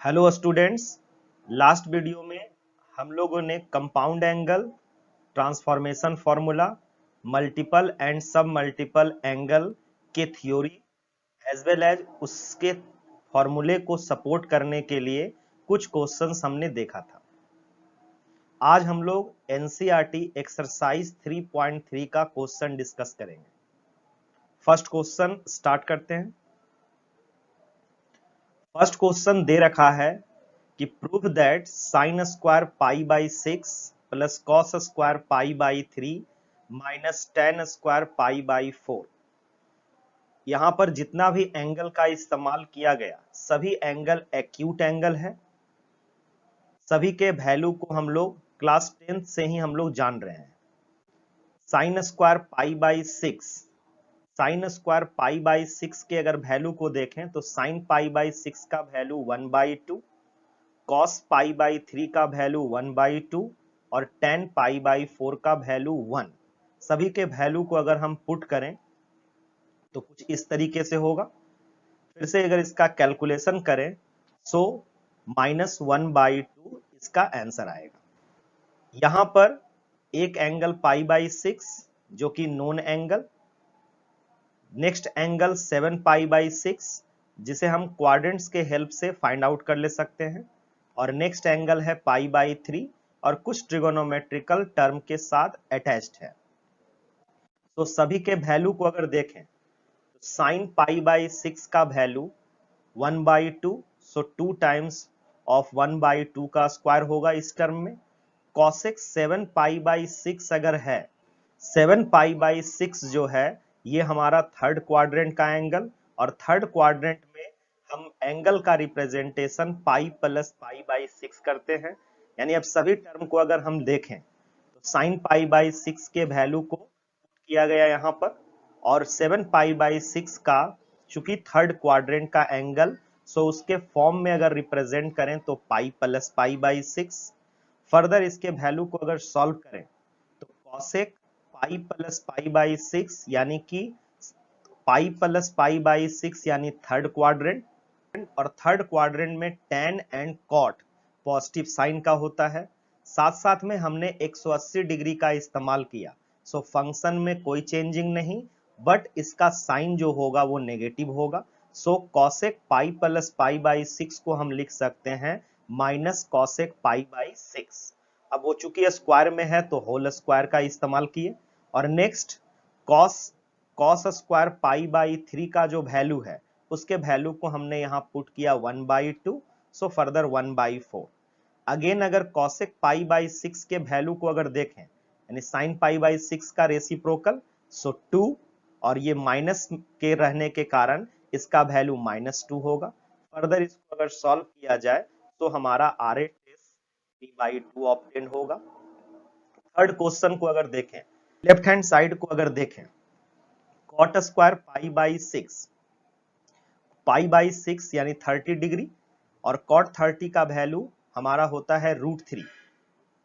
Hello students. Last video में हम लोगों ने compound angle, transformation formula, multiple and सब मल्टीपल एंगल के थ्योरी एज वेल एज उसके फॉर्मूले को सपोर्ट करने के लिए कुछ क्वेश्चंस हमने देखा था। आज हम लोग एनसीईआरटी एक्सरसाइज 3.3 का क्वेश्चन डिस्कस करेंगे। फर्स्ट क्वेश्चन स्टार्ट करते हैं। फर्स्ट क्वेश्चन दे रखा है कि prove that sine square pi by 6 plus cos square pi by 3 minus ten square pi by 4। यहां पर जितना भी एंगल का इस्तेमाल किया गया सभी एंगल एक्यूट एंगल है। सभी के वैल्यू को हम लोग क्लास 10th से ही हम लोग जान रहे हैं। Sine square pi by 6, sine square pi by 6 के अगर वैल्यू को देखें तो साइन पाई बाई 6 का वैल्यू 1/2, कॉस पाई बाई 3 का वैल्यू 1/2 और टेन पाई बाई 4 का वैल्यू 1। सभी के वैल्यू को अगर हम पुट करें तो कुछ इस तरीके से होगा। फिर से अगर इसका कैलकुलेशन करें सो -1/2 इसका आंसर आएगा। यहां पर एक एंगल पाई बाई 6 जो कि known angle, next angle 7 pi by 6 जिसे हम क्वाड्रेंट्स के हेल्प से फाइंड आउट कर ले सकते हैं, और नेक्स्ट एंगल है पाई बाई 3 और कुछ ट्रिगोनोमेट्रिकल टर्म के साथ अटैच्ड है। तो सभी के वैल्यू को अगर देखें तो साइन पाई बाई 6 का वैल्यू 1/2, सो 2 टाइम्स ऑफ 1/2 का स्क्वायर होगा इस टर्म में। कॉसेक 7 पाई बाई 6 अगर है, 7 पाई बाई 6 जो है ये हमारा थर्ड क्वाड्रेंट का एंगल, और थर्ड क्वाड्रेंट में हम एंगल का representation pi plus pi by 6 करते हैं। यानी अब सभी टर्म को अगर हम देखें तो साइन पाई बाई 6 के वैल्यू को किया गया यहाँ पर, और 7 पाई बाई 6 का चूंकि थर्ड क्वाड्रेंट का एंगल, सो उसके फॉर्म में अगर रिप्रेजेंट करें तो pi plus pi by 6। Further इसके वैल्यू को अगर सॉल्व करें तो cosec pi plus pi by 6 यानी कि पाई प्लस पाई बाई 6 यानी थर्ड क्वाड्रेंट, और थर्ड क्वाड्रेंट में tan and cot positive sign का होता है। साथ साथ में हमने 180 डिग्री का इस्तेमाल किया, सो फंक्शन में कोई चेंजिंग नहीं, बट इसका साइन जो होगा वो नेगेटिव होगा। So cosec pi plus pi by 6 को हम लिख सकते हैं माइनस कॉसेक पाई बाई 6। अब वो चूंकि स्क्वायर में है तो होल स्क्वायर का इस्तेमाल किए, और next cos cos square pi by 3 का जो वैल्यू है उसके वैल्यू को हमने यहाँ पुट किया 1/2, सो फर्दर 1/4। अगेन अगर कॉसेक पाई बाई 6 के वैल्यू को अगर देखें यानी साइन पाई बाई 6 का रेसिप्रोकल, सो 2, और ये माइनस के रहने के कारण इसका वैल्यू -2 होगा। फर्दर इसको अगर सॉल्व किया जाए तो हमारा r/2 ऑब्टेन होगा। थर्ड क्वेश्चन को अगर देखें, लेफ्ट हैंड साइड को अगर देखें, cot square pi by 6, pi by 6 यानी 30 डिग्री, और कॉट 30 का वैल्यू हमारा होता है √3।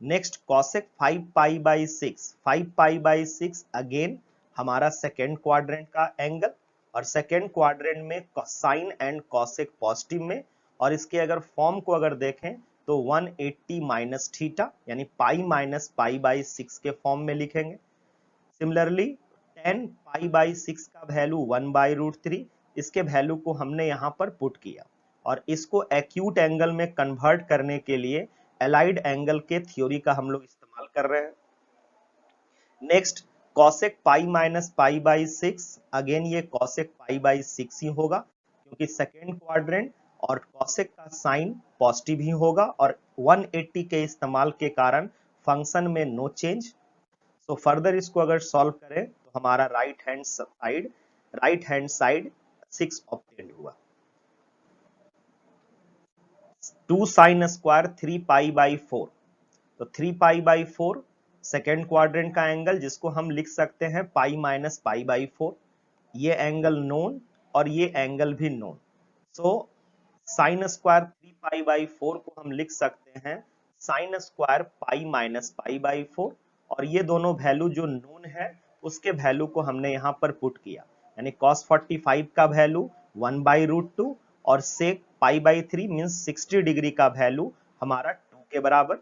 Next cosec 5 pi by 6, 5 pi by 6 again हमारा सेकेंड क्वाड्रेंट का एंगल, और सेकेंड क्वाड्रेंट में साइन एंड कॉसेक पॉजिटिव में, और इसके अगर फॉर्म को अगर देखें तो 180 माइनस थीटा यानी पाई माइनस पाई बाई 6 के फॉर्म में लिखेंगे। सिमिलरली 10 पाई बाई 6 का वैल्यू 1/√3, इसके वैल्यू को हमने यहां पर पुट किया, और इसको एक्यूट एंगल में कन्वर्ट करने के लिए एलाइड एंगल के थ्योरी का हम लोग इस्तेमाल कर रहे हैं। Next cosec pi minus pi by 6, again ये कॉसेक पाई बाई 6 ही होगा क्योंकि सेकेंड क्वाड्रेंट, और कॉसेक का साइन पॉजिटिव ही होगा, और 180 के इस्तेमाल के कारण फंक्शन में नो चेंज। तो फर्दर इसको अगर सॉल्व करें तो हमारा राइट हैंड साइड 6 ऑब्टेन हुआ। 2 साइन स्क्वायर 3 पाई बाई 4, तो 3 पाई बाई 4 सेकेंड क्वाड्रेंट का एंगल जिसको हम लिख सकते हैं पाई माइनस पाई बाई 4। ये एंगल नोन और ये एंगल भी known, so sine square 3 pi by 4 को हम लिख सकते हैं sine square pi minus pi by 4, और ये दोनों वैल्यू जो नोन है उसके वैल्यू को हमने यहाँ पर पुट किया, यानी cos 45 का वैल्यू 1/√2 और सेक पाई बाई 3 मीन्स 60 डिग्री का वैल्यू हमारा 2 के बराबर।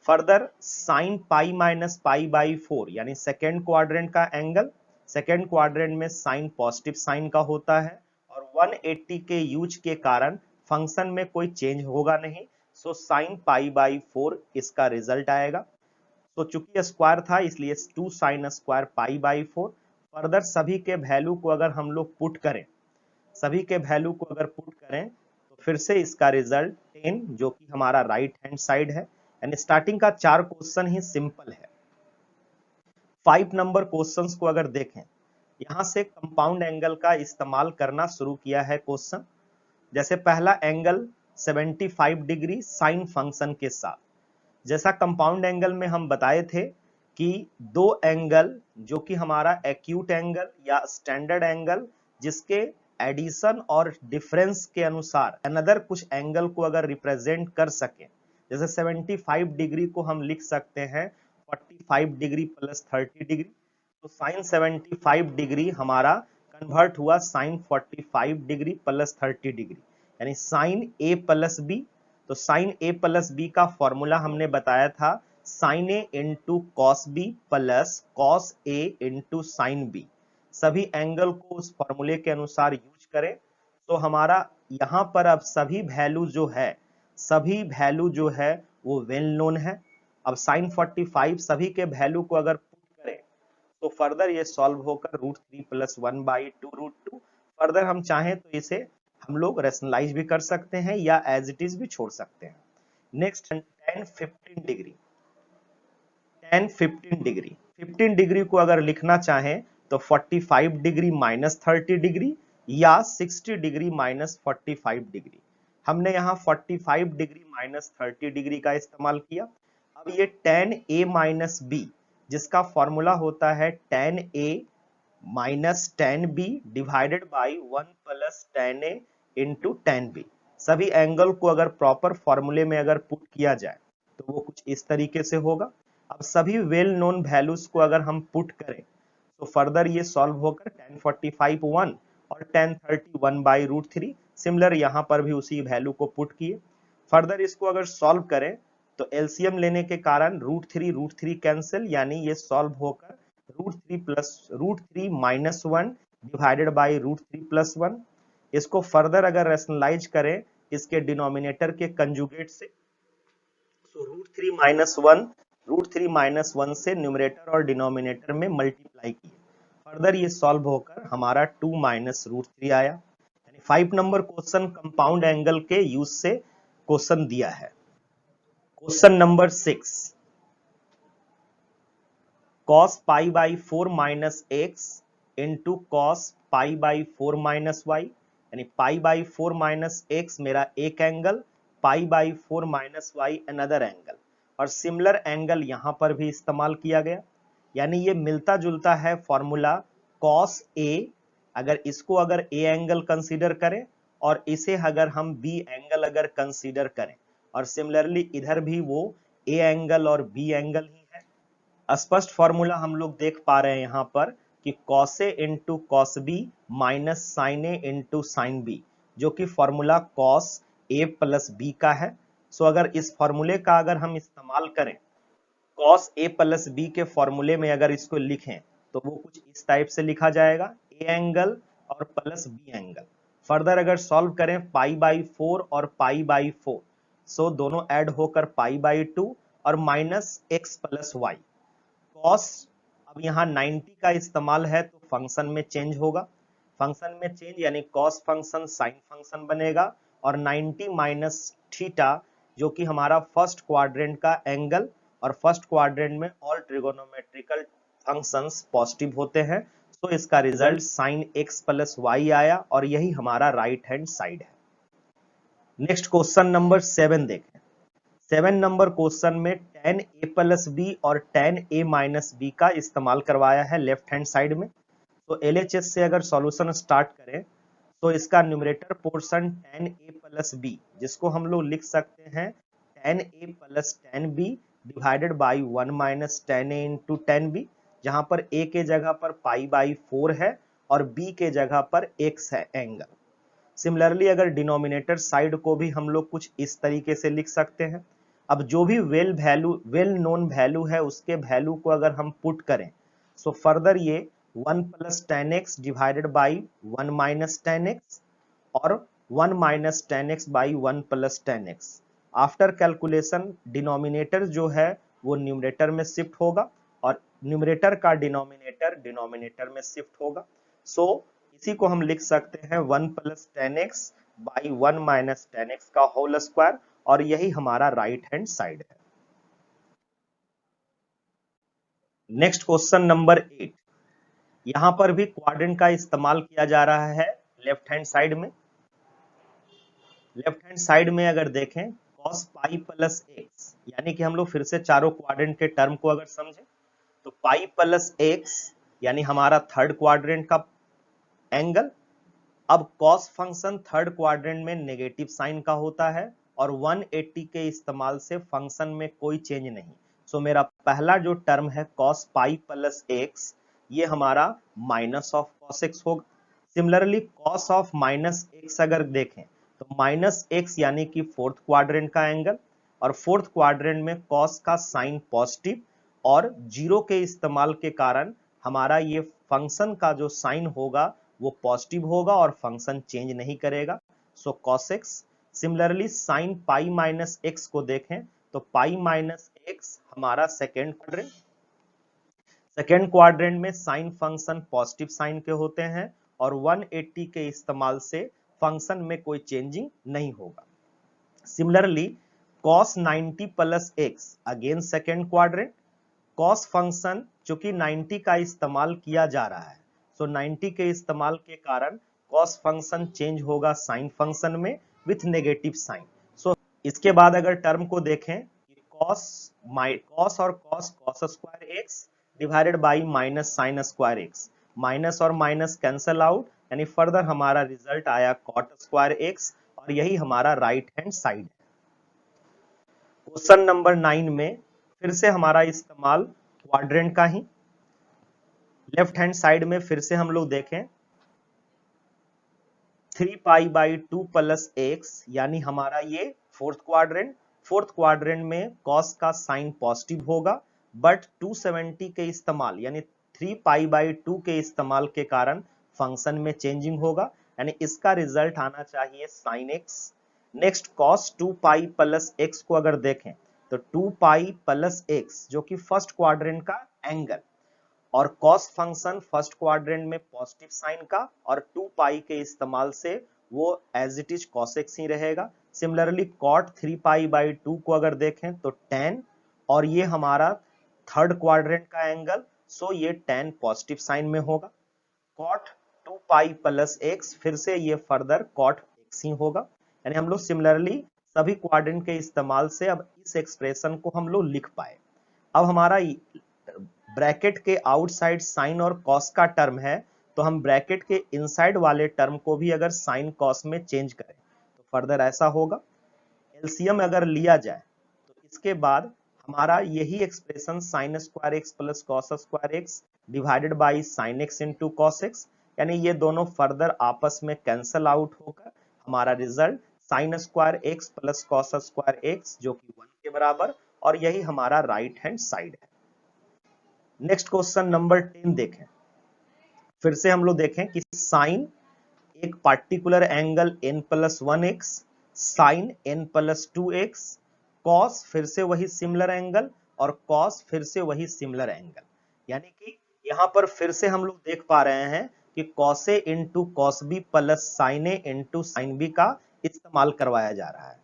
Further sine pi minus pi by 4 यानी सेकेंड क्वाड्रेंट का एंगल, सेकेंड क्वाड्रेंट में साइन पॉजिटिव साइन का होता है और 180 के यूज के कारण फंक्शन में कोई चेंज होगा नहीं, सो साइन पाई बाई 4 इसका रिजल्ट आएगा। तो चूंकि स्क्वायर था इसलिए 2 sine square pi by 4। Further सभी के वैल्यू को अगर हम लोग पुट करें, सभी के वैल्यू को अगर पुट करें तो फिर से इसका रिजल्ट 10 जो कि हमारा राइट हैंड साइड है। यानी स्टार्टिंग का 4 क्वेश्चन ही सिंपल है। 5 नंबर क्वेश्चंस को अगर देखें, यहां से कंपाउंड एंगल का इस्तेमाल करना शुरू किया है क्वेश्चन। जैसे पहला एंगल 75 डिग्री साइन फंक्शन के साथ, जैसा कंपाउंड एंगल में हम बताए थे कि दो एंगल जो कि हमारा एक्यूट एंगल या स्टैंडर्ड एंगल जिसके एडिशन और डिफरेंस के अनुसार अनदर कुछ एंगल को अगर रिप्रेजेंट कर सके, जैसे 75 डिग्री को हम लिख सकते हैं 45 डिग्री प्लस 30 डिग्री, तो साइन 75 डिग्री हमारा कन्वर्ट हुआ साइन 45 डिग्री प्लस 30 डिग्री, यानी साइन ए प्लस बी। तो साइन ए प्लस बी का फॉर्मूला हमने बताया था sine A into cos B plus cos A into sine B. सभी एंगल को उस फॉर्मूले के अनुसार यूज करें तो हमारा यहां पर अब सभी वैल्यू जो है, सभी वैल्यू जो है वो वेल नोन है। अब साइन 45 सभी के वैल्यू को अगर पुट करें तो फर्दर ये सॉल्व होकर √3 प्लस 1/2 √2। फर्दर हम चाहें तो इसे हम लोग रेशनलाइज भी कर सकते हैं या एज इट इज भी छोड़ सकते हैं। नेक्स्ट 10-15 डिग्री, 10-15 डिग्री, 15 डिग्री को अगर लिखना चाहें तो 45 डिग्री माइनस 30 डिग्री या 60 डिग्री माइनस 45 डिग्री। हमने यहाँ 45 डिग्री माइनस 30 डिग्री का इस्तेमाल किया। अब ये tan a माइनस बी जिसका फॉर्मूला होता है tan a minus tan b divided by 1 plus tan a into tan b। सभी एंगल को अगर प्रॉपर फॉर्मूले में अगर पुट किया जाए तो वो कुछ इस तरीके से होगा। अब सभी वेल नोन वैल्यूज को अगर हम पुट करें तो फर्दर ये सॉल्व होकर tan 45 1 और tan 30 1/√3। सिमिलर यहाँ पर भी उसी वैल्यू को पुट किए। फर्दर इसको अगर सॉल्व करें तो एलसीएम लेने के कारण √3 कैंसिल, यानी ये सॉल्व होकर √3 माइनस 1 डिवाइडेड बाई √3 प्लस 1। इसको फर्दर अगर रेशनलाइज करें इसके डिनोमिनेटर के कंजुगेट से, तो √3 - 1 से न्यूमरेटर और डिनोमिनेटर में मल्टीप्लाई किए। फर्दर ये सॉल्व होकर हमारा 2 माइनस √3 आया। यानी 5 नंबर क्वेश्चन कंपाउंड एंगल के यूज से क्वेश्चन दिया है। Question number 6, cos pi by 4 minus X into cos pi by 4 minus Y, यानी पाई बाई 4 माइनस एक्स मेरा एक angle, pi by 4 minus Y another angle, और सिमिलर एंगल यहां पर भी इस्तेमाल किया गया। यानी ये मिलता जुलता है फॉर्मूला cos a, अगर इसको अगर a एंगल कंसीडर करें और इसे अगर हम b एंगल अगर कंसीडर करें, और सिमिलरली इधर भी वो a एंगल और b एंगल ही है। स्पष्ट फॉर्मूला हम लोग देख पा रहे हैं यहाँ पर कि cos a into cos B minus sine A into sine B, जो कि formula cos a plus B का है। सो अगर इस फॉर्मूले का अगर हम इस्तेमाल करें, cos a प्लस बी के फॉर्मूले में अगर इसको लिखें तो वो कुछ इस टाइप से लिखा जाएगा, a एंगल और प्लस b एंगल। फर्दर अगर सॉल्व करें पाई बाई 4 और पाई बाई 4, सो दोनों ऐड होकर पाई बाई 2 और minus X plus Y. Cos अब यहाँ 90 का इस्तेमाल है तो फंक्शन में चेंज होगा, फंक्शन में चेंज यानी कॉस फंक्शन साइन फंक्शन बनेगा, और 90 माइनस थीटा जो कि हमारा फर्स्ट क्वाड्रेंट का एंगल, और फर्स्ट क्वाड्रेंट में ऑल ट्रिगोनोमेट्रिकल फंक्शंस पॉजिटिव होते हैं, तो इसका result sine X plus Y आया और यही हमारा राइट हैंड साइड है। नेक्स्ट क्वेश्चन नंबर 7 देखें। 7 नंबर क्वेश्चन में tan a प्लस बी और tan a माइनस बी का इस्तेमाल करवाया है लेफ्ट हैंड साइड में। तो LHS से अगर सॉल्यूशन स्टार्ट करें तो इसका numerator portion tan a plus B, जिसको हम लोग लिख सकते हैं tan a plus tan b divided by 1 minus tan a into tan b, जहां पर a के जगह पर पाई बाई 4 है और b के जगह पर x है एंगल। सिमिलरली अगर डिनोमिनेटर साइड को भी हम लोग कुछ इस तरीके से लिख सकते हैं। अब जो भी वेल नोन वैल्यू है उसके वैल्यू को अगर हम पुट करें, सो फर्दर ये 1 plus 10x divided by 1 minus 10x और 1 minus 10x by 1 plus 10x। After calculation denominator जो है वो न्यूमरेटर में शिफ्ट होगा और न्यूमरेटर का डिनोमिनेटर में शिफ्ट होगा। सो इसी को हम लिख सकते हैं 1 plus 10x by 1 minus 10x का होल स्क्वायर, और यही हमारा राइट हैंड साइड है। नेक्स्ट क्वेश्चन नंबर 8, यहां पर भी क्वाड्रेंट का इस्तेमाल किया जा रहा है लेफ्ट हैंड साइड में। लेफ्ट हैंड साइड में अगर देखें cos पाई प्लस एक्स, यानी कि हम लोग फिर से चारों क्वाड्रेंट के टर्म को अगर समझें तो पाई प्लस एक्स यानी हमारा थर्ड क्वाड्रेंट का एंगल। अब cos फंक्शन थर्ड क्वाड्रेंट में नेगेटिव साइन का होता है और 180 के इस्तेमाल से फंक्शन में कोई चेंज नहीं। सो मेरा पहला जो टर्म है cos पाई प्लस एक्स, ये हमारा माइनस ऑफ cos एक्स होगा। Similarly cos of minus x अगर देखें तो माइनस एक्स यानी कि फोर्थ क्वाड्रेंट का एंगल, और फोर्थ क्वाड्रेंट में cos का साइन पॉजिटिव और जीरो के इस्तेमाल के कारण हमारा ये फंक्शन का जो साइन होगा वो पॉजिटिव होगा और फंक्शन चेंज नहीं करेगा। सो cos x। Similarly sine pi minus x को देखें तो पाई माइनस एक्स हमारा सेकेंड क्वाड्रेंट में साइन फंक्शन पॉजिटिव साइन के होते हैं और 180 के इस्तेमाल से फंक्शन में कोई चेंजिंग नहीं होगा। Similarly cos 90 plus x again second quadrant, cos function चूंकि 90 का इस्तेमाल किया जा रहा है, सो 90 के इस्तेमाल के कारण cos फंक्शन चेंज होगा साइन फंक्शन में विथ नेगेटिव साइन। सो इसके बाद अगर टर्म को देखें cos और cos square x divided by minus sine square x, minus और माइनस कैंसल आउट यानी फर्दर हमारा रिजल्ट आया cot स्क्वायर एक्स, और यही हमारा राइट हैंड साइड है। क्वेश्चन नंबर 9 में फिर से हमारा इस्तेमाल क्वाड्रेंट का ही। लेफ्ट हैंड साइड में फिर से हम लोग देखें 3 पाई बाई 2 प्लस एक्स, यानी हमारा ये फोर्थ क्वाड्रेंट में cos का साइन पॉजिटिव होगा, बट 270 के इस्तेमाल यानी 3 पाई बाई 2 के इस्तेमाल के कारण फंक्शन में चेंजिंग होगा, यानी इसका रिजल्ट आना चाहिए sine x. Next cos 2 pi plus x को अगर देखें तो 2 पाई प्लस एक्स जो कि फर्स्ट क्वाड्रेंट का एंगल, और cos फंक्शन फर्स्ट क्वाड्रेंट में पॉजिटिव साइन का और 2 पाई के इस्तेमाल से वो as it is cos x ही रहेगा। सिमिलरली cot 3 पाई बाई 2 को अगर देखें तो tan, और ये हमारा थर्ड क्वाड्रेंट का एंगल, सो ये tan पॉजिटिव साइन में होगा। cot 2 पाई प्लस एक्स फिर से ये फर्दर cot x ही होगा, यानी हम लोग सिमिलरली सभी क्वाड्रेंट के इस्तेमाल से अब इस एक्सप्रेशन को हम लोग लिख पाए। अब हमारा ब्रैकेट के आउटसाइड साइन और कॉस का टर्म है, तो हम ब्रैकेट के इनसाइड वाले टर्म को भी अगर साइन कॉस में चेंज करें तो फर्दर ऐसा होगा। एलसीएम अगर लिया जाए तो इसके बाद हमारा यही expression sign square x plus cos square x divided by sine x into cos x, यानी ये दोनों फर्दर आपस में कैंसल आउट होकर हमारा result sign square x plus cos square x जो कि 1 के बराबर, और यही हमारा राइट हैंड साइड है। नेक्स्ट क्वेश्चन नंबर 10 देखें। फिर से हम लोग देखें कि साइन एक particular angle n plus 1x, sine n plus 2x, cos फिर से वही सिमिलर एंगल और कॉस फिर से वही सिमिलर एंगल, यानी कि यहां पर फिर से हम लोग देख पा रहे हैं कि cos A into cos B plus sine A into sine B का इस्तेमाल करवाया जा रहा है।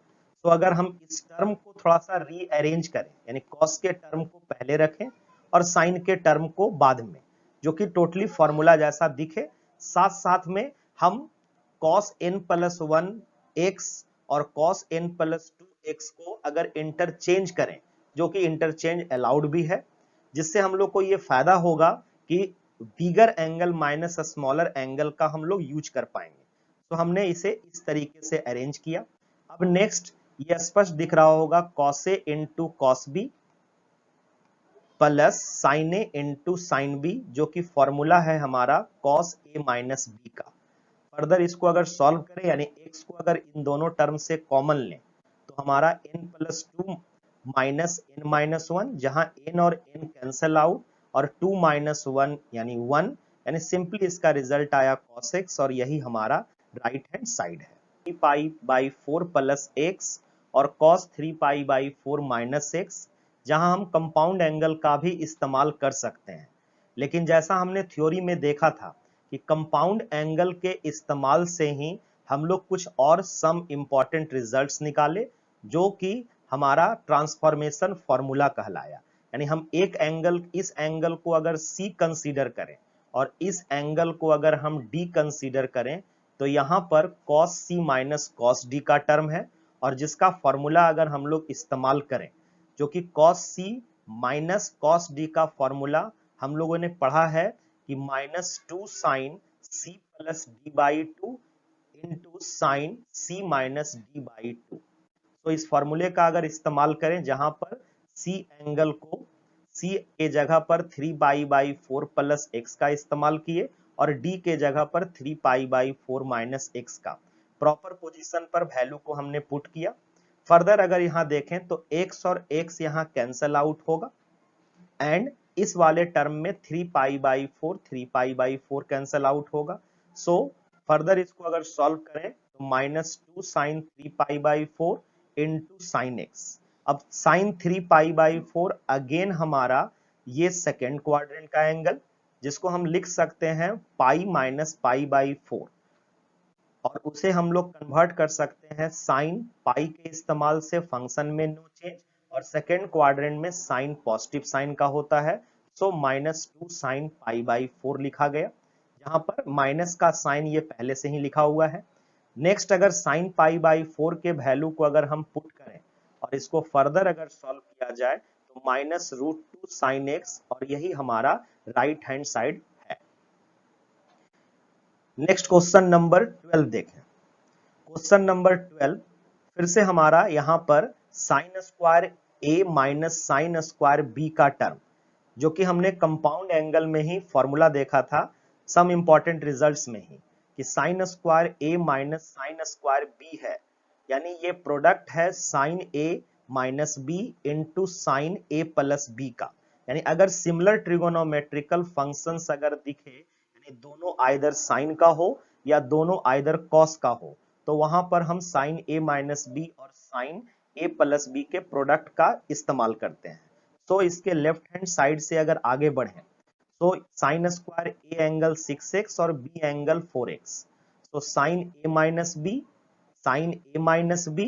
तो अगर हम इस टर्म को थोड़ा सा रीअरेंज करें, यानी कॉस के टर्म को पहले रखें और साइन के टर्म को बाद में, जो कि टोटली फॉर्मूला जैसा दिखे, साथ साथ में हम cos n प्लस 1x और cos n प्लस 2x को अगर इंटरचेंज करें, जो कि इंटरचेंज अलाउड भी है, जिससे हम लोग को ये फायदा होगा कि बिगर एंगल माइनस स्मॉलर एंगल का हम लोग यूज कर पाएंगे। तो हमने इसे इस तरीके से अरेंज किया। अब नेक्स्ट ये स्पष्ट दिख रहा होगा cos a into cos b plus sine A into sine B, जो कि फॉर्मूला है हमारा cos a माइनस बी का। फर्दर इसको अगर सॉल्व करें यानी x को अगर इन दोनों टर्म से कॉमन लें तो हमारा n+2 माइनस n-1, जहां n और n कैंसल आउट और 2 - 1 यानी 1, यानी सिंपली इसका रिजल्ट आया cos x और यही हमारा राइट हैंड साइड है। 3π/4 प्लस x और cos 3π/4 माइनस x, जहां हम कंपाउंड एंगल का भी इस्तेमाल कर सकते हैं, लेकिन जैसा हमने थ्योरी में देखा था कि कंपाउंड एंगल के इस्तेमाल से ही हम लोग कुछ और सम इंपॉर्टेंट रिजल्ट्स निकाले, जो कि हमारा ट्रांसफॉर्मेशन फॉर्मूला कहलाया। यानी हम एक एंगल, इस एंगल को अगर C कंसीडर करें और इस एंगल को अगर हम D कंसीडर करें तो यहाँ पर cos C minus cos D का टर्म है, और जिसका फॉर्मूला अगर हम लोग इस्तेमाल करें, जो कि cos C minus cos D का फॉर्मूला हम लोगों ने पढ़ा है कि -2 sin C plus D/2 into sine C minus D/2। तो इस फॉर्मूले का अगर इस्तेमाल करें, जहां पर C एंगल को C के जगह पर 3π/4 प्लस x का इस्तेमाल किए और D के जगह पर 3π/4 माइनस x का प्रॉपर पोजीशन पर वैल्यू को हमने पुट किया। फर्दर अगर यहाँ देखें तो x और x यहाँ कैंसल आउट होगा एंड इस वाले टर्म में 3π/4 कैंसल आउट होगा। सो फर्दर इसको अगर सॉल्व करें तो -2 sin 3π/4 इंटू साइन एक्स। अब साइन 3π/4 अगेन हमारा ये सेकेंड क्वाड्रेंट का एंगल, जिसको हम लिख सकते हैं पाई माइनस π/4, और उसे हम लोग कन्वर्ट कर सकते हैं साइन पाई के इस्तेमाल से फंक्शन में नो चेंज, और सेकेंड क्वाड्रेंट में साइन पॉजिटिव साइन का होता है, सो -2 sin π/4 लिखा गया, जहां पर माइनस का साइन ये पहले से ही लिखा हुआ है। नेक्स्ट अगर साइन π/4 के वैल्यू को अगर हम पुट करें और इसको फर्दर अगर सॉल्व किया जाए तो -√2 sin x, और यही हमारा राइट हैंड साइड है। नेक्स्ट क्वेश्चन नंबर 12 देखें। क्वेश्चन नंबर 12 फिर से हमारा यहाँ पर sign square a minus sine square b का टर्म, जो कि हमने कंपाउंड एंगल में ही फॉर्मूला देखा था सम इंपॉर्टेंट रिजल्ट्स में ही, कि sine square a minus sine square b है, यानी ये प्रोडक्ट है sine a minus b into sine a plus b का। यानी अगर सिमिलर ट्रिगोनोमेट्रिकल फंक्शंस अगर दिखे, यानी दोनों आइदर साइन का हो या दोनों आइदर कॉस का हो, तो वहां पर हम साइन a माइनस b और साइन a प्लस b के प्रोडक्ट का इस्तेमाल करते हैं। तो इसके लेफ्ट हैंड साइड से अगर आगे बढ़े तो sign square a angle 6x और b एंगल 4x, तो sine a minus b sine a minus b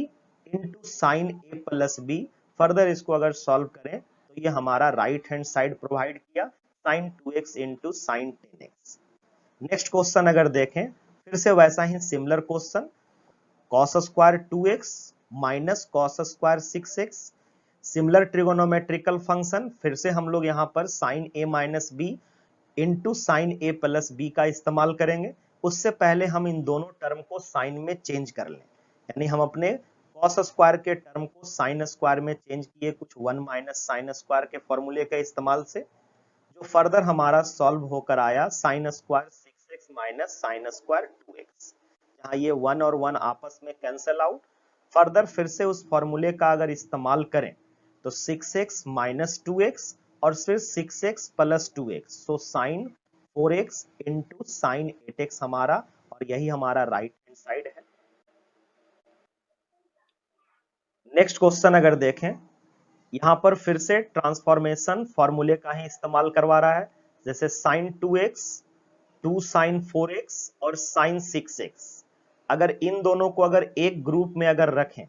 into sine a plus b। Further इसको अगर सॉल्व करें तो ये हमारा राइट हैंड साइड प्रोवाइड किया sine 2x into sine 10x। Next question अगर देखें, फिर से वैसा ही similar question, cos square 2x minus cos square 6x, similar trigonometrical function, फिर से हम लोग यहाँ पर sine a minus b into sine a plus b का इस्तेमाल करेंगे। उससे पहले हम इन दोनों टर्म को साइन में चेंज कर लें, यानी हम अपने cos स्क्वायर के टर्म को साइन स्क्वायर में चेंज किए कुछ 1 माइनस साइन स्क्वायर के फॉर्मूले के इस्तेमाल से, जो फर्दर हमारा सॉल्व होकर आया sine square 6x minus sine square 2x, जहां ये 1 और 1 आपस में कैंसल आउट। फर्दर फिर से उस फॉर्मूले का अगर इस्तेमाल करें तो 6x माइनस 2x और फिर 6x plus 2x, so sine 4x into sine 8x हमारा, और यही हमारा राइट हैंड साइड है। नेक्स्ट क्वेश्चन अगर देखें, यहां पर फिर से ट्रांसफॉर्मेशन फॉर्मूले का ही इस्तेमाल करवा रहा है, जैसे साइन 2x 2 साइन 4x और साइन 6x। अगर इन दोनों को अगर एक ग्रुप में अगर रखें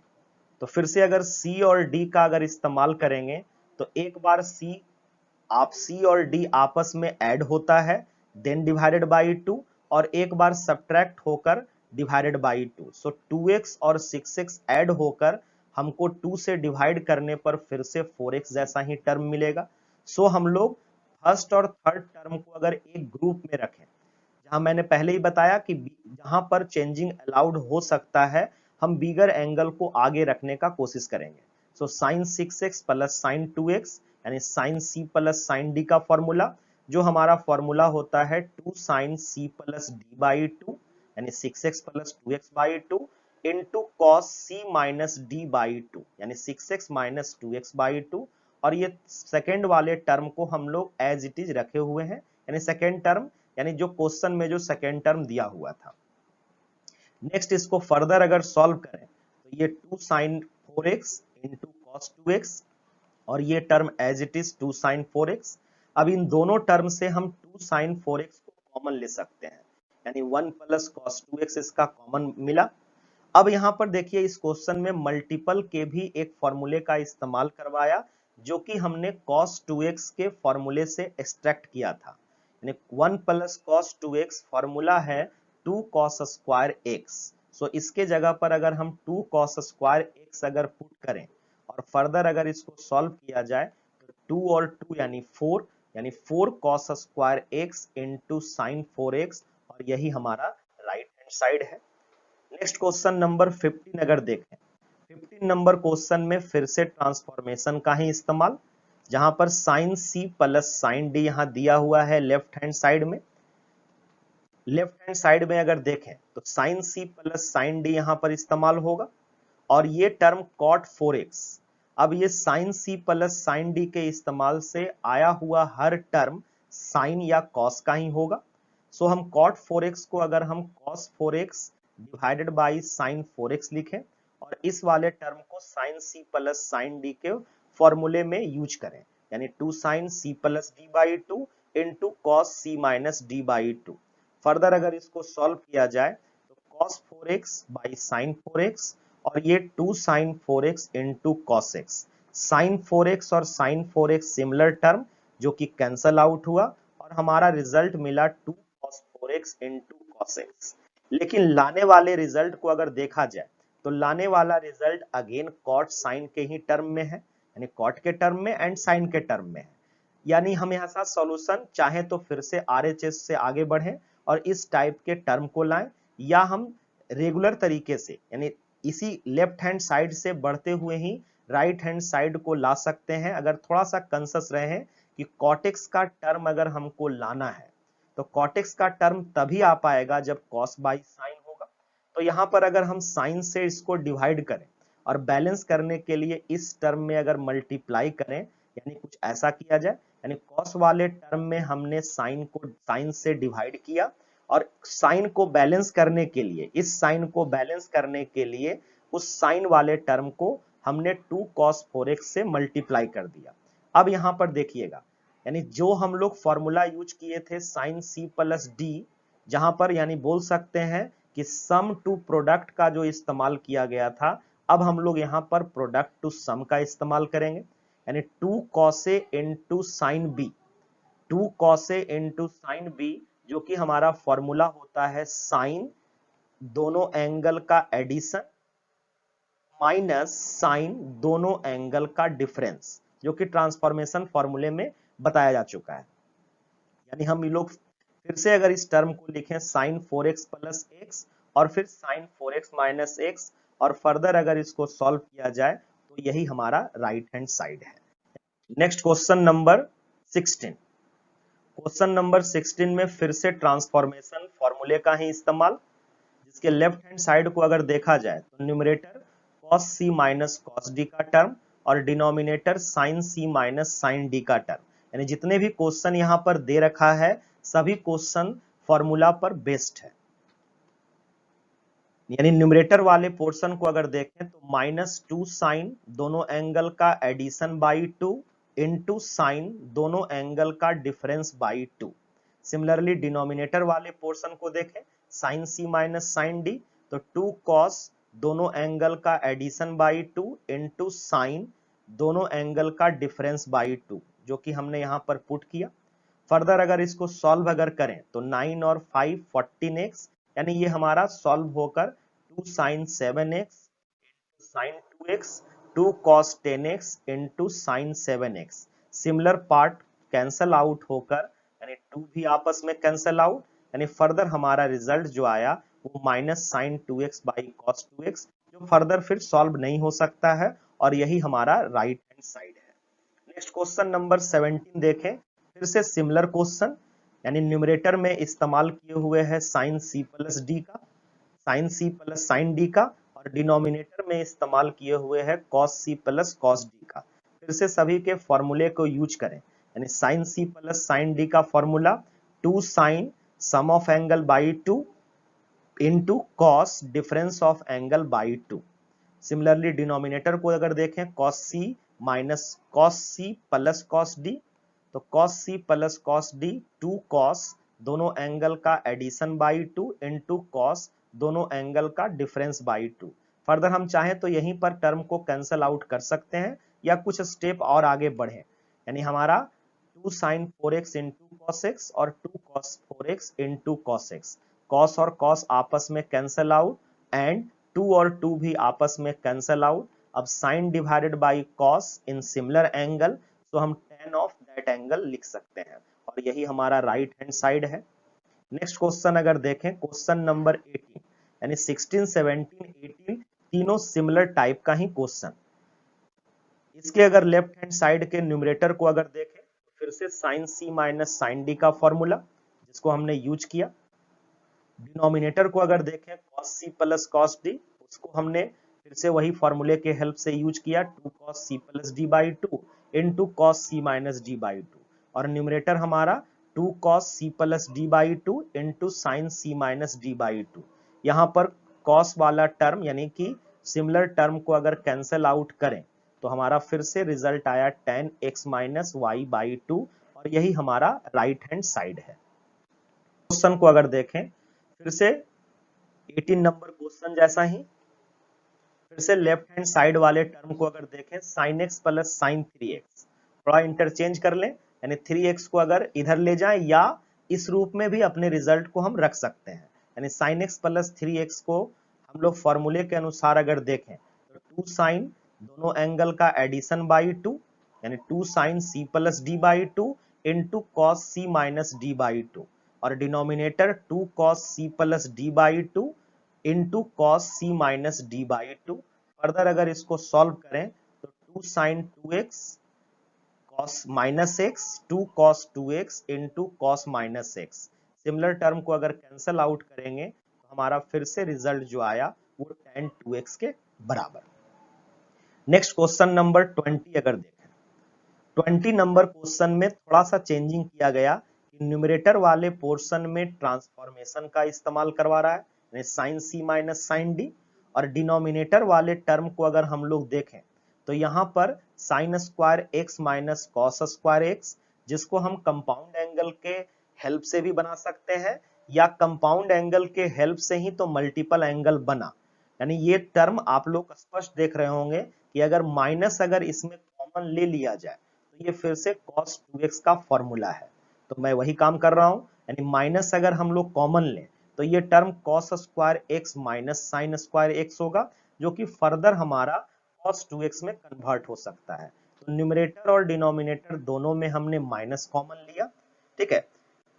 तो फिर से अगर C और D का अगर इस्तेमाल करेंगे तो एक बार C और D आपस में ऐड होता है देन डिवाइडेड बाई 2, और एक बार सब्ट्रैक्ट होकर डिवाइडेड बाई 2, सो 2x और 6x ऐड होकर हमको 2 से डिवाइड करने पर फिर से 4x जैसा ही टर्म मिलेगा। सो हम लोग फर्स्ट और थर्ड टर्म को अगर एक ग्रुप में रखें, जहां मैंने पहले ही बताया कि जहां पर चेंजिंग अलाउड हो सकता है हम बिगर एंगल को आगे रखने का कोशिश करेंगे। So sine 6x plus sine 2x यानी sine C plus sine D का फॉर्मूला, जो हमारा फॉर्मूला होता है 2 साइन C प्लस D/2, यानी 6x plus 2x by 2 into cos c minus D by 2 यानी 6x माइनस 2x बाई 2। और ये सेकेंड वाले टर्म को हम लोग एज इट इज रखे हुए हैं, यानी सेकेंड टर्म, यानी जो क्वेश्चन में जो सेकेंड टर्म दिया हुआ था। नेक्स्ट इसको फर्दर अगर सॉल्व करें तो ये 2 sine 4x into cos 2x और ये term as it is 2 sine 4x। अब इन दोनों टर्म से हम 2 साइन 4x को कॉमन ले सकते हैं, यानी 1 प्लस कॉस 2x इसका कॉमन मिला। अब यहाँ पर देखिए इस क्वेश्चन में मल्टीपल के भी एक फॉर्मूले का इस्तेमाल करवाया, जो कि हमने cos 2x के फॉर्मूले से एक्सट्रैक्ट किया था, यानी 1 प्लस cos 2x फॉर्मूला है 2 cos स्क्वायर x। सो इसके जगह पर अगर हम 2 cos स्क्वायर x अगर पुट करें और फर्दर अगर इसको सॉल्व किया जाए तो 2 और 2 यानी 4, यानी 4 cos square x into sine 4x, और यही हमारा राइट हैंड साइड है। नेक्स्ट क्वेश्चन नंबर 15 अगर देखें, 15 नंबर क्वेश्चन में फिर से ट्रांसफॉर्मेशन का ही इस्तेमाल, जहां पर sine C plus sine D यहां दिया हुआ है लेफ्ट हैंड साइड में। लेफ्ट हैंड साइड में अगर देखें तो sine C plus sine D यहां पर इस्तेमाल होगा, और ये टर्म cot 4x। अब ये sine C plus sine D के इस्तेमाल से आया हुआ हर टर्म साइन या कॉस का ही होगा। सो हम cot 4x को अगर हम cos 4x divided by sine 4x लिखें और इस वाले टर्म को sine C plus sine D के फॉर्मूले में यूज करें, यानी 2 sine C plus D by 2 into cos C minus D by 2। Further अगर इसको सॉल्व किया जाए तो cos 4x by sine 4x और ये 2 sine 4x into cos x। Sine 4x और साइन 4x सिमिलर टर्म जो कि कैंसल आउट हुआ और हमारा रिजल्ट मिला 2 cos 4x into cos x। लेकिन लाने वाले रिजल्ट को अगर देखा जाए तो लाने वाला रिजल्ट अगेन कॉट साइन के ही टर्म में है, यानी कॉट के टर्म में एंड साइन के टर्म में है। यानी हम यहाँ सा सॉल्यूशन चाहे तो फिर से आरएचएस से आगे बढ़े और इस टाइप के टर्म को लाएं, या हम रेगुलर तरीके से यानी इसी लेफ्ट हैंड साइड से बढ़ते हुए ही राइट हैंड साइड को ला सकते हैं, अगर थोड़ा सा कंसस रहे कि कॉटेक्स का टर्म अगर हमको लाना है तो कॉटेक्स का टर्म तभी आ पाएगा जब कॉस बाई साइन होगा। तो यहाँ पर अगर हम साइन से इसको डिवाइड करें और बैलेंस करने के लिए इस टर्म में अगर मल्टीप्लाई करें, यानी कुछ ऐसा किया जाए, यानी कॉस वाले टर्म में हमने साइन को साइन से डिवाइड किया और साइन को बैलेंस करने के लिए, इस साइन को बैलेंस करने के लिए उस साइन वाले टर्म को हमने 2 cos 4x से मल्टीप्लाई कर दिया। अब यहाँ पर देखिएगा, यानी जो हम लोग फॉर्मूला यूज किए थे साइन सी प्लस डी, जहां पर यानी बोल सकते हैं कि सम टू प्रोडक्ट का जो इस्तेमाल किया गया था, अब हम लोग यहाँ पर प्रोडक्ट टू सम का इस्तेमाल करेंगे, यानी 2 cos A into sine B, 2 cos A into sine B, जो कि हमारा फॉर्मूला होता है साइन दोनों एंगल का एडिशन माइनस साइन दोनों एंगल का डिफरेंस, जो कि ट्रांसफॉर्मेशन फॉर्मूले में बताया जा चुका है। यानी हम ये लोग फिर से अगर इस टर्म को लिखें साइन 4x प्लस x और फिर साइन 4x माइनस x और फर्दर अगर इसको सॉल्व किया जाए तो यही हमारा राइट हैंड साइड है। Next question number 16। Question number 16 में फिर से ट्रांसफॉर्मेशन फॉर्मूले का ही इस्तेमाल, जिसके लेफ्ट हैंड साइड को अगर देखा जाए तो numerator cos c minus cos d का टर्म और denominator sin c minus sin d का टर्म, यानी जितने भी क्वेश्चन यहाँ पर दे रखा है सभी क्वेश्चन फॉर्मूला पर बेस्ड है। यानी न्यूमरेटर वाले पोर्शन को अगर देखें तो -2 साइन दोनों एंगल का एडिशन बाई 2 इंटू साइन दोनों एंगल का डिफरेंस बाई 2। सिमिलरली डिनोमिनेटर वाले पोर्शन को देखें साइन सी माइनस साइन डी, तो 2 cos दोनों एंगल का एडिशन बाई 2 इंटू साइन दोनों एंगल का डिफरेंस बाई 2, जो कि हमने यहाँ पर पुट किया। फर्दर अगर इसको सॉल्व अगर करें तो 9 और 5 14x, यानी ये हमारा सॉल्व होकर 2 sine 7x sine 2x 2 cos 10x into sine 7x। Similar part cancel out होकर यानी 2 भी आपस में कैंसल आउट, यानी फर्दर हमारा रिजल्ट जो आया वो minus sign 2x by cos 2x, जो फर्दर फिर सॉल्व नहीं हो सकता है और यही हमारा राइट हैंड साइड है। नेक्स्ट क्वेश्चन नंबर 17 देखें, फिर से सिमिलर क्वेश्चन, यानी न्यूमरेटर में इस्तेमाल किए हुए है साइन सी प्लस डी का, sine C plus sine D का, और डिनोमिनेटर में इस्तेमाल किए हुए है cos C plus cos D का। फिर से सभी के फॉर्मूले को यूज करें, यानी sine C plus sine D का formula 2 sine sum of angle by 2 into cos difference of angle by 2। Similarly denominator को अगर देखें कॉस सी minus cos C plus cos D, तो cos C plus cos D 2 cos दोनों angle का addition by 2 into cos दोनों angle का difference by 2। Further हम चाहें तो यहीं पर टर्म को कैंसल आउट कर सकते हैं या कुछ स्टेप और आगे बढ़े, यानी हमारा 2 sine 4x into cos x और 2 cos 4x into cos x, cos और कॉस आपस में कैंसल आउट एंड 2 और 2 भी आपस में कैंसल आउट। अब sine divided by cos in similar angle, तो हम tan ऑफ दैट एंगल लिख सकते हैं, और यही हमारा राइट हैंड साइड है। नेक्स्ट क्वेश्चन अगर देखें, क्वेश्चन नंबर 18, यानी 16, 17, 18 तीनों सिमिलर टाइप का ही क्वेश्चन। इसके अगर लेफ्ट हैंड साइड के न्यूमरेटर को अगर देखें, तो फिर से साइन सी माइनस साइन डी का फॉर्मूला जिसको हमने यूज किया। डिनोमिनेटर को अगर देखें cos c plus cos d, उसको हमने फिर से वही फॉर्मूले के हेल्प से यूज किया 2 cos c plus d by 2 into cos c minus d by 2, और न्यूमरेटर हमारा 2 cos c plus d by 2 into sign c minus d by 2। यहाँ पर cos वाला टर्म यानी कि सिमिलर टर्म को अगर कैंसल आउट करें तो हमारा फिर से रिजल्ट आया tan x minus y by 2, और यही हमारा राइट हैंड साइड है। क्वेश्चन को अगर देखें फिर से 18 नंबर क्वेश्चन जैसा ही, फिर से लेफ्ट हैंड साइड वाले टर्म को अगर देखें sin x plus sign 3x, थोड़ा इंटरचेंज कर लें, यानी 3x को अगर इधर ले जाएं या इस रूप में भी अपने रिजल्ट को हम रख सकते हैं, यानी sin x प्लस 3x को हम लोग फॉर्मूले के अनुसार अगर देखें तो 2 साइन दोनों एंगल का एडिशन बाई 2, यानी 2 sine c plus D by 2 into cos C minus D by 2, और denominator 2 cos c plus D by 2 into cos C minus D by 2। Further अगर इसको सॉल्व करें तो 2 sine 2x cos minus x 2 cos 2x into cos minus x. Similar term को अगर cancel out करेंगे तो हमारा फिर से रिजल्ट जो आया वो tan 2x के बराबर। नेक्स्ट क्वेश्चन नंबर 20 अगर देखें, 20 नंबर क्वेश्चन में थोड़ा सा चेंजिंग किया गया कि न्यूमरेटर वाले पोर्शन में ट्रांसफॉर्मेशन का इस्तेमाल करवा रहा है साइन सी माइनस साइन डी, और डिनोमिनेटर वाले टर्म को अगर हम लोग देखें तो यहाँ पर sign square x minus cos square x, जिसको हम कंपाउंड एंगल के हेल्प से भी बना सकते हैं या कंपाउंड एंगल के हेल्प से ही तो मल्टीपल एंगल बना, यानी ये टर्म आप लोग स्पष्ट देख रहे होंगे कि अगर माइनस अगर इसमें कॉमन ले लिया जाए तो ये फिर से cos 2x का फॉर्मूला है, तो मैं वही काम कर रहा हूं, यानी माइनस अगर हम लोग कॉमन लें तो ये term cos square x minus sine square x होगा, जो कि फर्दर हमारा cos 2x में कन्वर्ट हो सकता है। तो न्यूमरेटर और डिनोमिनेटर दोनों में हमने माइनस कॉमन लिया, ठीक है,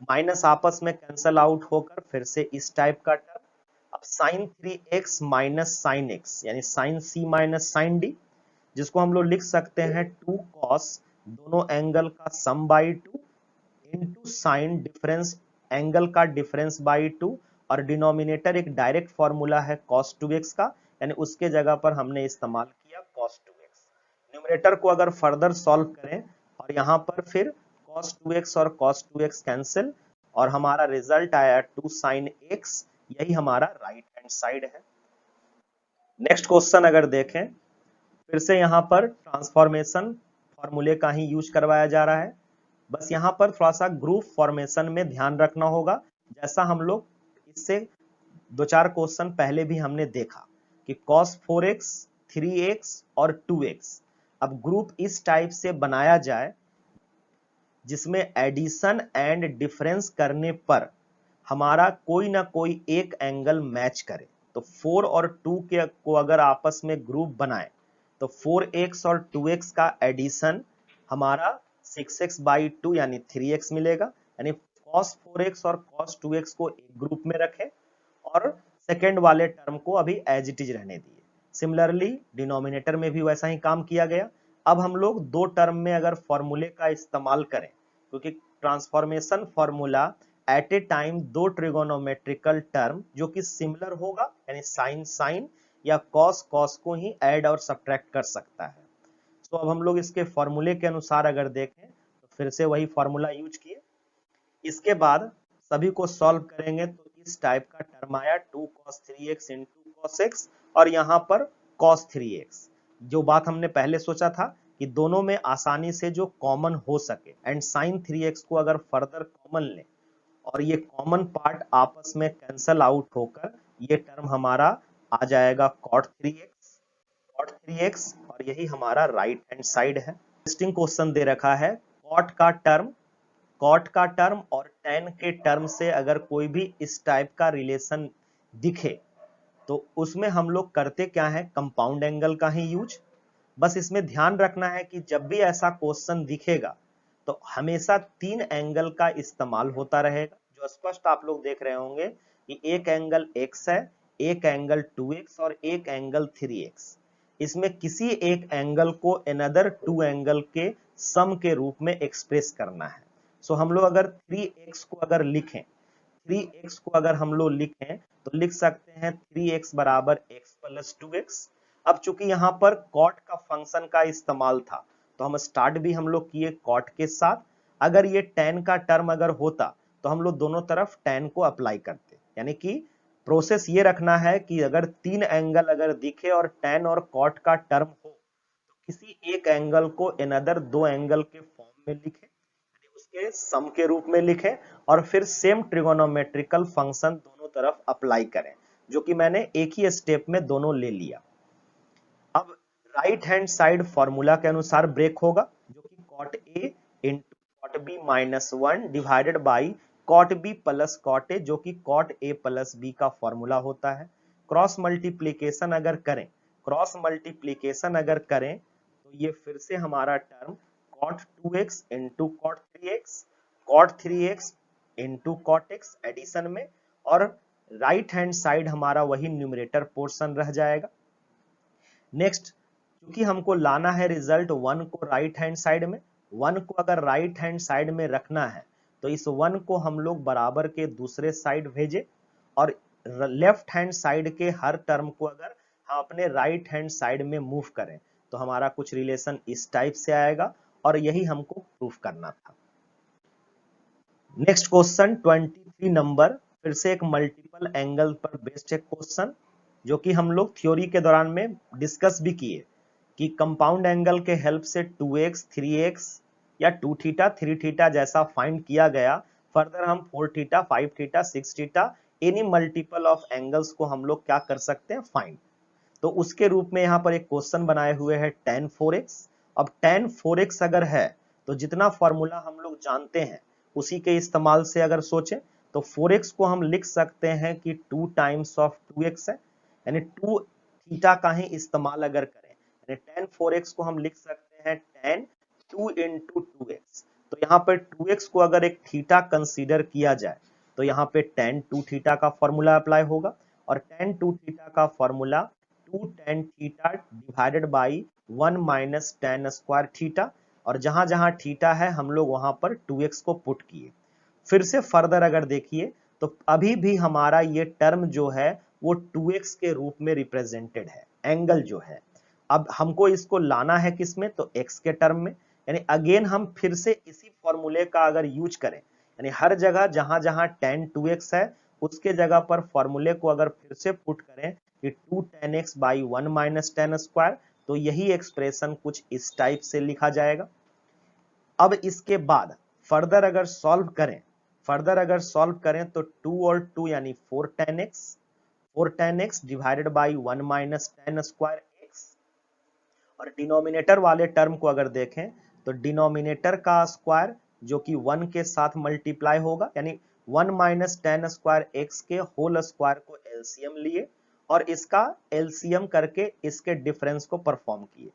माइनस आपस में कैंसल आउट होकर फिर से इस टाइप का टर्म। अब sine 3x minus sine x, यानी sine c minus sine d, जिसको हम लोग लिख सकते हैं 2 cos दोनों एंगल का sum by 2 into sine difference angle का डिफरेंस बाई 2, और डिनोमिनेटर एक डायरेक्ट फॉर्मूला है cos 2x का, यानी उसके जगह पर हमने इस्तेमाल किया cos 2x। न्यूमरेटर को अगर फर्दर सॉल्व करें और यहाँ पर फिर cos 2x और cos 2x कैंसिल, और हमारा रिजल्ट आया 2 साइन x, यही हमारा राइट हैंड साइड है। नेक्स्ट क्वेश्चन अगर देखें, फिर से यहाँ पर ट्रांसफॉर्मेशन फॉर्मूले का ही यूज करवाया जा रहा है, बस यहाँ पर थोड़ा सा ग्रुप फॉर्मेशन में ध्यान रखना होगा, जैसा हम लोग इससे 2-4 क्वेश्चन पहले भी हमने देखा कि cos 4x 3x और 2x, अब ग्रुप इस टाइप से बनाया जाए जिसमें एडिशन एंड डिफरेंस करने पर हमारा कोई ना कोई एक एंगल मैच करे। तो 4 और 2 के को अगर आपस में ग्रुप बनाए तो 4x और 2x का एडिशन हमारा 6x बाई 2 यानी 3x मिलेगा, यानी cos 4x और cos 2x को एक ग्रुप में रखें और सेकेंड वाले टर्म को अभी एज इट इज रहने दिए। सिमिलरली डिनोमिनेटर में भी वैसा ही काम किया गया। अब हम लोग दो टर्म में अगर फॉर्मूले का इस्तेमाल करें, क्योंकि transformation formula at a time दो ट्रिगोनोमेट्रिकल टर्म जो कि सिमिलर होगा, यानी साइन साइन या कॉस कॉस को ही ऐड और सब्ट्रैक्ट कर सकता है। तो अब हम लोग इसके फॉर्मूले के अनुसार अगर देखें तो फिर से वही फॉर्मूला यूज किए। इसके बाद सभी को सॉल्व करेंगे तो इस टाइप का टर्म आया 2 cos 3x into cos x, और यहाँ पर cos 3x। जो बात हमने पहले सोचा था कि दोनों में आसानी से जो कॉमन हो सके, एंड sin 3x को अगर फर्दर कॉमन लें और ये कॉमन पार्ट आपस में कैंसल आउट होकर ये टर्म हमारा आ जाएगा cot 3x, और यही हमारा राइट हैंड साइड है। इंटरेस्टिंग क्वेश्चन दे रखा है, कॉट का टर्म और tan के टर्म से अगर कोई भी इस टाइप का रिलेशन दिखे तो उसमें हम लोग करते क्या है, कंपाउंड एंगल का ही यूज। बस इसमें ध्यान रखना है कि जब भी ऐसा क्वेश्चन दिखेगा तो हमेशा 3 एंगल का इस्तेमाल होता रहेगा। जो स्पष्ट आप लोग देख रहे होंगे कि एक एंगल x है, एक एंगल 2x और एक एंगल 3x। इसमें किसी एक एंगल को अनदर 2 एंगल के सम के रूप में एक्सप्रेस करना है। सो हम लोग अगर 3x को अगर लिखें, 3x को अगर हम लोग लिखें तो लिख सकते हैं 3x बराबर x प्लस 2x। अब चूंकि यहाँ पर कॉट का फंक्शन का इस्तेमाल था तो हम स्टार्ट भी हम लोग किए कॉट के साथ। अगर ये tan का टर्म अगर होता तो हम लोग दोनों तरफ tan को अप्लाई करते, यानी कि प्रोसेस ये रखना है कि अगर 3 एंगल अगर दिखे और tan और कॉट का टर्म हो तो किसी एक एंगल को अनदर 2 एंगल के फॉर्म में लिखे, उसके सम के रूप में लिखें, और फिर सेम ट्रिगोनोमेट्रिकल फंक्शन दोनों तरफ अप्लाई करें, जो कि मैंने एक ही स्टेप में दोनों ले लिया। अब राइट हैंड साइड फॉर्मूला के अनुसार ब्रेक होगा, जो कि cot a into cot b minus 1 divided by cot b plus cot a, जो कि cot a प्लस b का फॉर्मूला होता है। क्रॉस मल्टीप्लीकेशन अगर करें तो ये फिर से हमारा term cot 2x into cot 3x into cot x addition में, और राइट हैंड साइड हमारा वही न्यूमरेटर पोर्शन रह जाएगा। नेक्स्ट, क्योंकि हमको लाना है रिजल्ट 1 को राइट हैंड साइड में, 1 को अगर राइट हैंड साइड में रखना है तो इस 1 को हम लोग बराबर के दूसरे साइड भेजे, और लेफ्ट हैंड साइड के हर टर्म को अगर हम अपने राइट हैंड साइड में मूव करें तो हमारा कुछ रिलेशन इस टाइप से आएगा, और यही हमको प्रूफ करना था। नेक्स्ट क्वेश्चन 23 नंबर, फिर से एक मल्टीपल एंगल पर बेस्ड एक क्वेश्चन, जो कि हम लोग थ्योरी के दौरान में डिस्कस भी किए कि कंपाउंड एंगल के हेल्प से 2x 3x या 2 थीटा 3 थीटा जैसा फाइंड किया गया। फर्दर हम 4 theta 5 theta 6 theta any multiple of angles को हम लोग क्या कर सकते हैं, फाइंड। तो उसके रूप में यहाँ पर एक क्वेश्चन बनाए हुए है tan 4x। अब tan 4x अगर है तो जितना फॉर्मूला हम लोग जानते हैं उसी के इस्तेमाल से अगर सोचें तो 4x को हम लिख सकते हैं कि 2 टाइम्स ऑफ 2x है, यानी 2 थीटा का ही इस्तेमाल अगर करें, यानी tan 4x को हम लिख सकते हैं tan 2 इंटू 2x। तो यहाँ पर 2x को अगर एक थीटा कंसीडर किया जाए तो यहाँ पे tan 2 थीटा का फॉर्मूला अप्लाई होगा, और tan 2 थीटा का formula 2 tan theta divided by 1 minus tan square theta, और जहां जहां थीटा है हम लोग वहां पर 2x को पुट किए। फिर से फर्दर अगर देखिए तो अभी भी हमारा ये टर्म जो है वो 2x के रूप में रिप्रेजेंटेड है, एंगल जो है। अब हमको इसको लाना है किसमें, तो x के टर्म में, यानी अगेन हम फिर से इसी फॉर्मूले का अगर यूज करें, यानी हर जगह जहां जहां tan 2x है उसके जगह पर फॉर्मूले को अगर फिर से पुट करें कि 2 tan x by 1 minus tan square, तो यही एक्सप्रेशन कुछ इस टाइप से लिखा जाएगा। अब इसके बाद फर्दर अगर सॉल्व करें तो 2 और 2 यानी 4 tan x divided by 1 minus tan square x, और डिनोमिनेटर वाले टर्म को अगर देखें तो डिनोमिनेटर का स्क्वायर जो कि 1 के साथ मल्टीप्लाई होगा, यानी 1 माइनस tan स्क्वायर x के होल स्क्वायर को एलसीएम लिए और इसका एलसीएम करके इसके डिफरेंस को परफॉर्म किए।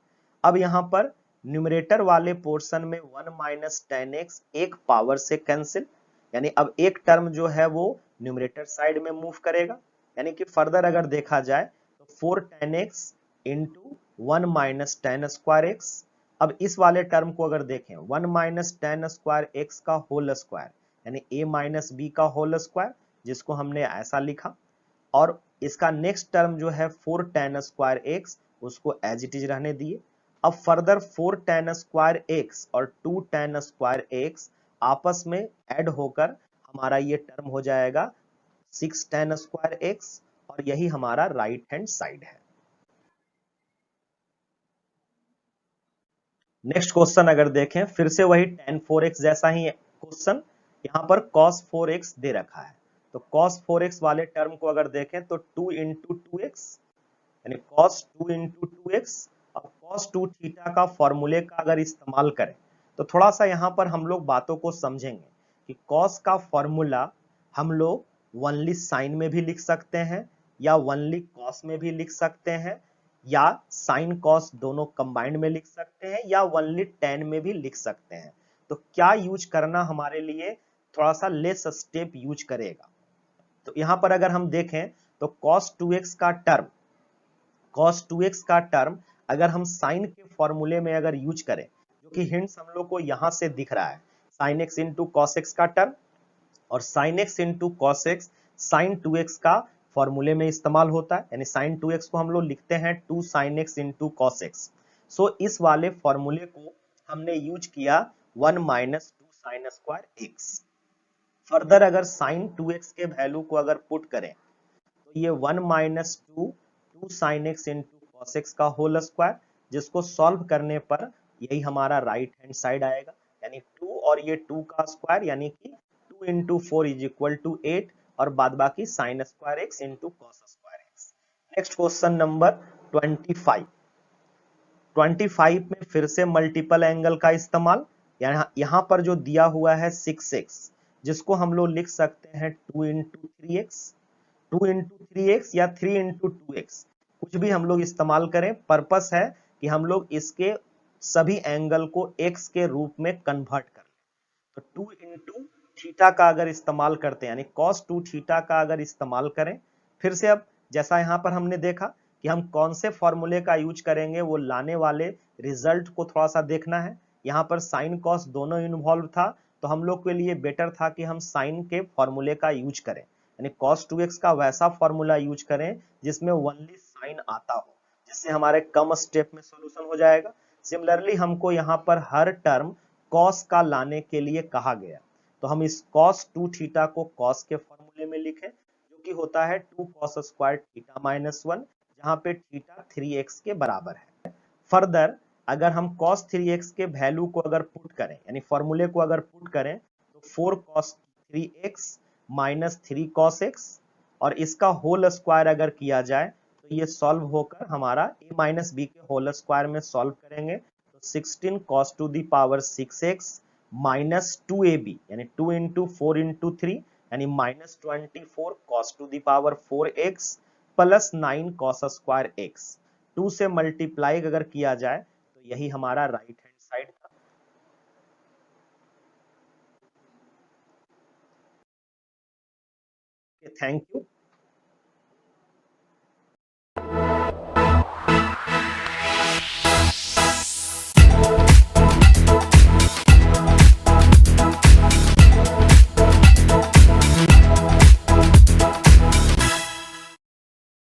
अब यहाँ पर न्यूमरेटर वाले पोर्शन में 1 माइनस tan x एक पावर से कैंसिल, यानी अब एक टर्म जो है वो न्यूमरेटर साइड में मूव करेगा, यानी कि फर्दर अगर देखा जाए तो 4 tan x into 1 minus tan square x, अब इस वाले टर्म को अगर देखें 1 माइनस टेन स्क्वायर एक्स का होल स्क्वायर यानी a माइनस बी का होल स्क्वायर, जिसको हमने ऐसा लिखा, और इसका नेक्स्ट टर्म जो है 4 tan स्क्वायर एक्स, उसको एज इट इज रहने दिए। अब फर्दर 4 tan स्क्वायर एक्स और 2 tan स्क्वायर एक्स आपस में ऐड होकर हमारा ये टर्म हो जाएगा 6 tan स्क्वायर एक्स, और यही हमारा राइट हैंड साइड है। नेक्स्ट क्वेश्चन अगर देखें, फिर से वही tan 4x जैसा ही क्वेश्चन, यहाँ पर cos 4x दे रखा है। तो cos 4x वाले टर्म को अगर देखें तो 2 इंटू 2x यानी cos 2 इंटू 2x। अब cos 2 थीटा का फॉर्मूले का अगर इस्तेमाल करें तो थोड़ा सा यहाँ पर हम लोग बातों को समझेंगे कि cos का फॉर्मूला हम लोग वनली साइन में भी लिख सकते हैं या वनली cos में भी लिख सकते हैं, या साइन कॉस दोनों कंबाइंड में लिख सकते हैं, या वनली tan में भी लिख सकते हैं। तो क्या यूज करना हमारे लिए थोड़ा सा लेस स्टेप यूज करेगा। तो यहां पर अगर हम देखें तो cos 2x का टर्म अगर हम साइन के फॉर्मूले में अगर यूज करें, जो कि हिंट्स हम लोग को यहां से दिख रहा है, sine x into cos x का टर्म, और sine x into cos x sine 2x का फॉर्मूले में इस्तेमाल होता है, यानी साइन 2x को हम लोग लिखते हैं 2 sin x into cos X. So इस वाले फॉर्मूले को हमने यूज किया 1 minus 2 sine square X. Further अगर साइन 2x के वैल्यू को अगर पुट करें तो ये 1 minus 2 sign x into cos x का होल स्क्वायर, जिसको सॉल्व करने पर यही हमारा राइट हैंड साइड आएगा, यानी 2 और ये 2 का स्क्वायर यानी कि 2 इंटू 4 इज इक्वल टू 8, और बाद बाकी sign square x into cos square x. Next question number 25। 25 में फिर से मल्टीपल एंगल का इस्तेमाल, यहाँ पर जो दिया हुआ है 6x, जिसको हम लोग लिख सकते हैं 2 इंटू 3x, 2 इंटू 3x या 3 इंटू 2x, कुछ भी हम लोग इस्तेमाल करें, पर्पस है कि हम लोग इसके सभी एंगल को x के रूप में कन्वर्ट कर लें। तो 2 इंटू थीटा का अगर इस्तेमाल करते हैं यानी cos 2 थीटा का अगर इस्तेमाल करें, फिर से अब जैसा यहां पर हमने देखा कि हम कौन से फॉर्मूले का यूज करेंगे, वो लाने वाले रिजल्ट को थोड़ा सा देखना है। यहाँ पर साइन कॉस दोनों इन्वॉल्व था, तो हम लोग के लिए बेटर था कि हम साइन के फॉर्मूले का यूज करें, यानी cos 2x का वैसा फॉर्मूला यूज करें जिसमें ओनली साइन आता हो, जिससे हमारे कम स्टेप में सॉल्यूशन हो जाएगा। सिमिलरली हमको यहाँ पर हर टर्म cos का लाने के लिए कहा गया, तो हम इस cos 2 थीटा को cos के फॉर्मूले में लिखें, जो कि होता है 2 cos स्क्वायर थीटा माइनस 1, जहां पे थीटा 3x के बराबर है। फर्दर अगर हम cos 3x के वैल्यू को अगर पुट करें यानी फॉर्मूले को अगर पुट करें तो 4 cos 3x minus 3 cos x, और इसका होल स्क्वायर अगर किया जाए तो ये सॉल्व होकर हमारा a माइनस बी के होल स्क्वायर में सॉल्व करेंगे तो 16 cos to the power 6x minus 2ab यानी 2 इंटू 4 इंटू 3 यानी minus 24 cos to the power 4x plus 9 cos square x। 2 से मल्टीप्लाई अगर किया जाए तो यही हमारा राइट हैंड साइड था। Thank you.